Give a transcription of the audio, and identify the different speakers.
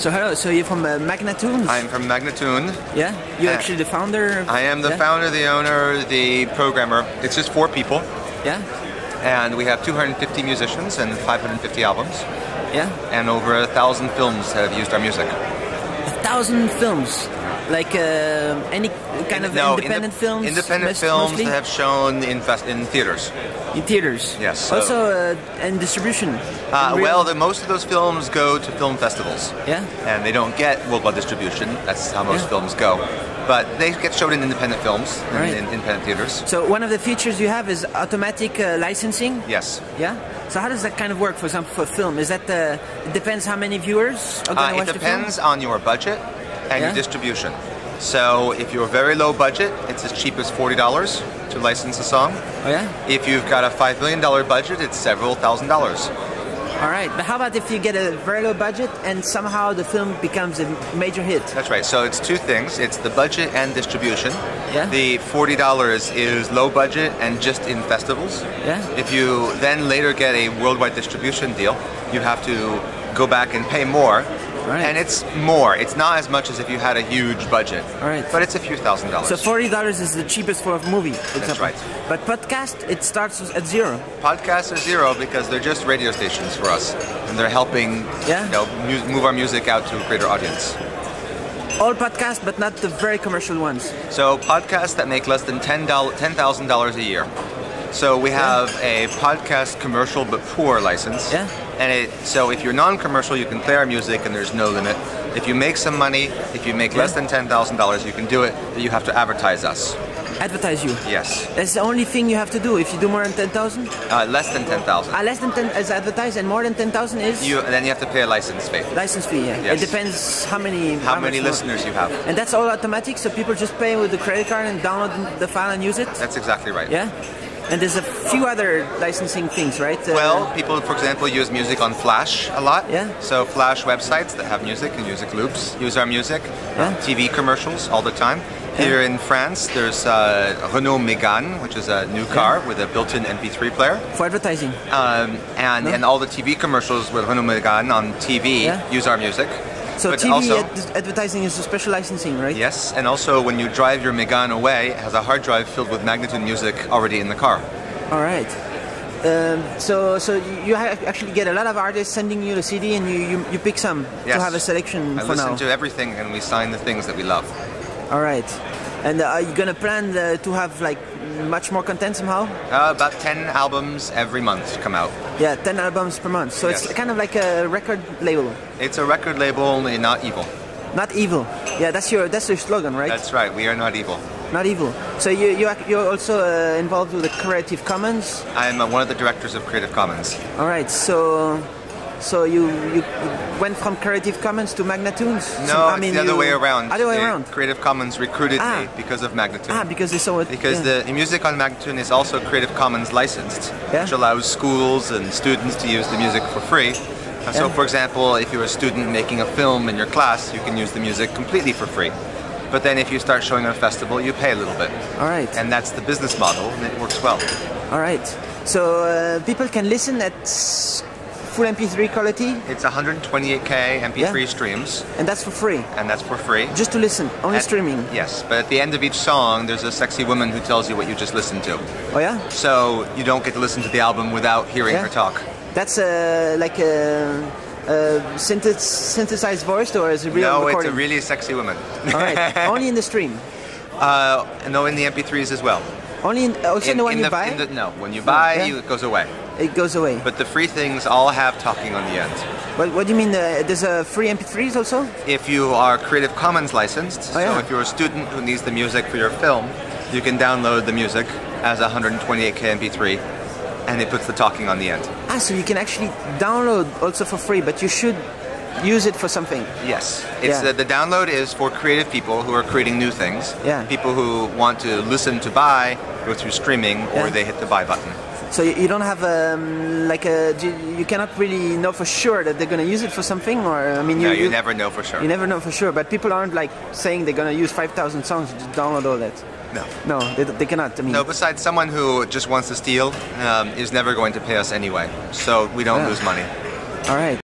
Speaker 1: So hello, so you're from Magnatunes?
Speaker 2: I'm from Magnatune.
Speaker 1: Yeah? You're actually the founder?
Speaker 2: I am the founder, the owner, the programmer. It's just 4 people.
Speaker 1: Yeah?
Speaker 2: And we have 250 musicians and 550 albums.
Speaker 1: Yeah?
Speaker 2: And over 1,000 films have used our music.
Speaker 1: 1,000 films? Like any kind of independent films?
Speaker 2: Independent films
Speaker 1: mostly?
Speaker 2: that have shown in theaters.
Speaker 1: In theaters?
Speaker 2: Yes. So,
Speaker 1: also and distribution?
Speaker 2: Well, most of those films go to film festivals.
Speaker 1: Yeah?
Speaker 2: And they don't get worldwide distribution. That's how most films go. But they get showed in independent films, in independent theaters.
Speaker 1: So one of the features you have is automatic licensing?
Speaker 2: Yes.
Speaker 1: Yeah? So how does that kind of work, for example, for film? Is that it depends how many viewers are going to watch the film?
Speaker 2: It depends on your budget and your distribution. So if you're very low budget, it's as cheap as $40 to license a song.
Speaker 1: Oh yeah?
Speaker 2: If you've got a $5 million budget, it's several $1,000s.
Speaker 1: All right, but how about if you get a very low budget and somehow the film becomes a major hit?
Speaker 2: That's right. So it's 2 things. It's the budget and distribution.
Speaker 1: Yeah.
Speaker 2: The $40 is low budget and just in festivals.
Speaker 1: Yeah.
Speaker 2: If you then later get a worldwide distribution deal, you have to go back and pay more.
Speaker 1: Right.
Speaker 2: And it's more. It's not as much as if you had a huge budget.
Speaker 1: All right.
Speaker 2: But it's a few $1,000s.
Speaker 1: So $40 is the cheapest for a movie, for example.
Speaker 2: That's right.
Speaker 1: But podcast, it starts at 0.
Speaker 2: Podcasts are 0 because they're just radio stations for us. And they're helping move our music out to a greater audience.
Speaker 1: All podcasts, but not the very commercial ones.
Speaker 2: So podcasts that make less than $10,000 a year. So we have a podcast commercial but poor license.
Speaker 1: Yeah.
Speaker 2: And so if you're non-commercial, you can play our music and there's no limit. If you make some money, if you make less than $10,000, you can do it, but you have to advertise us.
Speaker 1: Advertise you?
Speaker 2: Yes.
Speaker 1: That's the only thing you have to do. If you do more than 10,000?
Speaker 2: Less than 10,000.
Speaker 1: Less than 10 is advertised, and more than 10,000 is?
Speaker 2: Then you have to pay a license fee.
Speaker 1: License fee, yeah.
Speaker 2: Yes.
Speaker 1: It depends how many
Speaker 2: listeners you have.
Speaker 1: And that's all automatic, so people just pay with the credit card and download the file and use it?
Speaker 2: That's exactly right.
Speaker 1: Yeah? And there's a few other licensing things, right?
Speaker 2: Well, people, for example, use music on Flash a lot.
Speaker 1: Yeah.
Speaker 2: So Flash websites that have music and music loops use our music.
Speaker 1: Yeah.
Speaker 2: TV commercials all the time. Here in France, there's Renault Mégane, which is a new car with a built-in MP3 player.
Speaker 1: For advertising.
Speaker 2: And all the TV commercials with Renault Mégane on TV use our music.
Speaker 1: So
Speaker 2: but
Speaker 1: TV
Speaker 2: also,
Speaker 1: advertising is a special licensing, right?
Speaker 2: Yes, and also when you drive your Mégane away, it has a hard drive filled with Magnatune music already in the car.
Speaker 1: All right. So you actually get a lot of artists sending you the CD, and you pick some to have a selection for now.
Speaker 2: I listen to everything, and we sign the things that we love.
Speaker 1: All right. And are you gonna plan to have like much more content somehow?
Speaker 2: About 10 albums every month come out.
Speaker 1: Yeah, 10 albums per month. So it's kind of like a record label.
Speaker 2: It's a record label, only not evil.
Speaker 1: Not evil. Yeah, that's your slogan, right?
Speaker 2: That's right. We are not evil.
Speaker 1: Not evil. So you're also involved with the Creative Commons?
Speaker 2: I'm one of the directors of Creative Commons.
Speaker 1: All right. So you went from Creative Commons to Magnatunes?
Speaker 2: No, it's the other way around.
Speaker 1: Other way around?
Speaker 2: Creative Commons recruited me because of Magnatune.
Speaker 1: Because they saw it.
Speaker 2: Because the music on Magnatune is also Creative Commons licensed, which allows schools and students to use the music for free. So, for example, if you're a student making a film in your class, you can use the music completely for free. But then if you start showing at a festival, you pay a little bit.
Speaker 1: All right.
Speaker 2: And that's the business model, and it works well.
Speaker 1: All right. So people can listen at full MP3 quality?
Speaker 2: It's 128K MP3 streams.
Speaker 1: And that's for free?
Speaker 2: And that's for free.
Speaker 1: Just to listen, only streaming?
Speaker 2: Yes, but at the end of each song, there's a sexy woman who tells you what you just listened to.
Speaker 1: Oh yeah?
Speaker 2: So you don't get to listen to the album without hearing her talk.
Speaker 1: That's like a synthesized voice, or is it real recording?
Speaker 2: No, it's a really sexy woman.
Speaker 1: All right. Only in the stream?
Speaker 2: No, in the MP3s as well.
Speaker 1: Only in the one you buy?
Speaker 2: No, when you buy, it goes away.
Speaker 1: It goes away.
Speaker 2: But the free things all have talking on the end.
Speaker 1: What do you mean? There's a free MP3s also?
Speaker 2: If you are Creative Commons licensed, so if you're a student who needs the music for your film, you can download the music as a 128K MP3, and it puts the talking on the end. So you can actually download also for free, but you should use it for something. Yes. The download is for creative people who are creating new things. People who want to listen to buy, go through streaming, or they hit the buy button. So you don't have you cannot really know for sure that they're going to use it for something, or I mean, you never know for sure.
Speaker 1: You never know for sure, but people aren't like saying they're going to use 5,000 songs to just download all that. No, they cannot. I mean,
Speaker 2: no. Besides, someone who just wants to steal is never going to pay us anyway, so we don't lose money.
Speaker 1: All right.